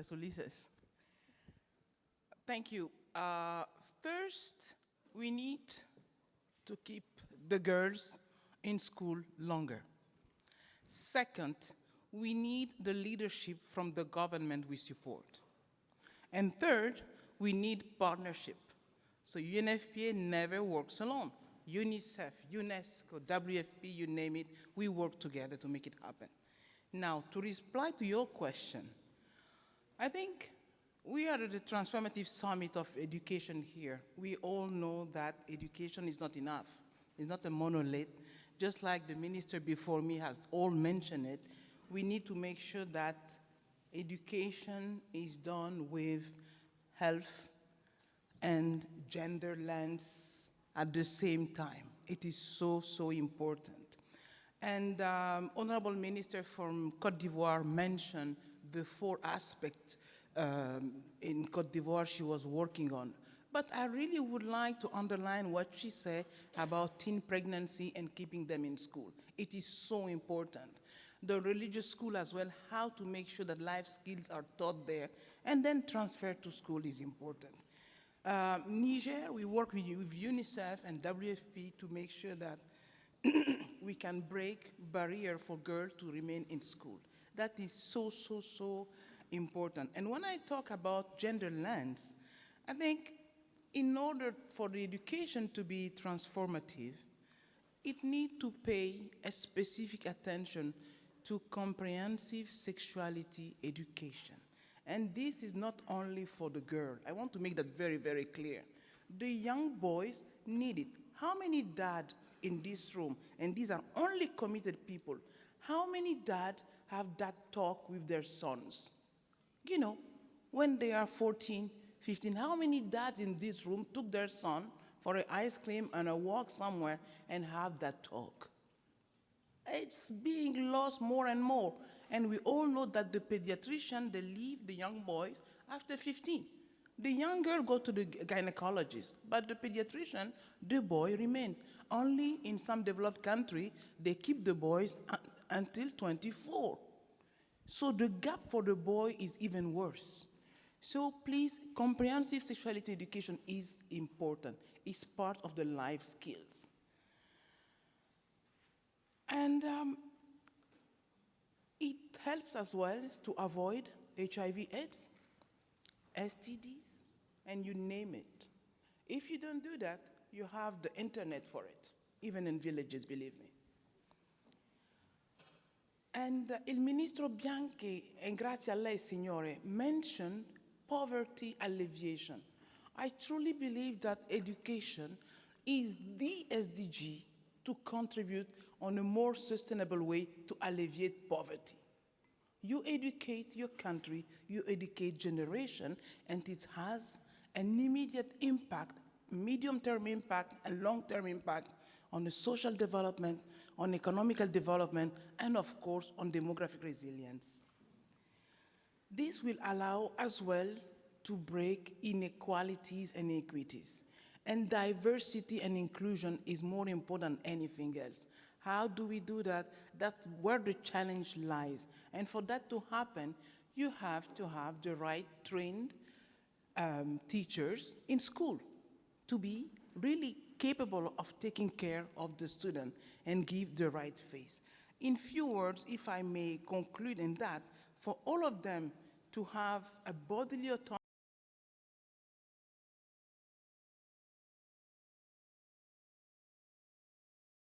Ulises. Thank you. First, we need to keep the girls in school longer. Second, we need the leadership from the government we support. And third, we need partnership. So UNFPA never works alone. UNICEF, UNESCO, WFP, you name it, we work together to make it happen. Now, to reply to your question, I think we are at the transformative summit of education here. We all know that education is not enough. It's not a monolith. Just like the minister before me has all mentioned it, we need to make sure that education is done with health and gender lens at the same time. It is so, so important. And Honorable Minister from Côte d'Ivoire mentioned the 4 aspects in Côte d'Ivoire she was working on. But I really would like to underline what she said about teen pregnancy and keeping them in school. It is so important. The religious school as well, how to make sure that life skills are taught there, and then transfer to school is important. Niger, we work with UNICEF and WFP to make sure that we can break barrier for girls to remain in school. That is so, so, so important. And when I talk about gender lens, I think in order for the education to be transformative, it needs to pay a specific attention to comprehensive sexuality education. And this is not only for the girl. I want to make that very, very clear. The young boys need it. How many dads in this room, and these are only committed people, how many dads have that talk with their sons? You know, when they are 14, 15, how many dads in this room took their son for an ice cream and a walk somewhere and have that talk? It's being lost more and more. And we all know that the pediatrician, they leave the young boys after 15. The young girl go to the gynecologist, but the pediatrician, the boy remain. Only in some developed country, they keep the boys until 24. So the gap for the boy is even worse. So please, comprehensive sexuality education is important. It's part of the life skills. And it helps as well to avoid HIV/AIDS, STDs, and you name it. If you don't do that, you have the internet for it, even in villages, believe me. And il Ministro Bianchi, and grazie a lei, Signore, mentioned poverty alleviation. I truly believe that education is the SDG to contribute on a more sustainable way to alleviate poverty. You educate your country, you educate generation, and it has an immediate impact, medium-term impact, and long-term impact on the social development, on economical development, and of course, on demographic resilience. This will allow as well to break inequalities and inequities. And diversity and inclusion is more important than anything else. How do we do that? That's where the challenge lies. And for that to happen, you have to have the right trained teachers in school to be really capable of taking care of the student and give the right face. In few words, if I may conclude in that, for all of them to have a bodily autonomy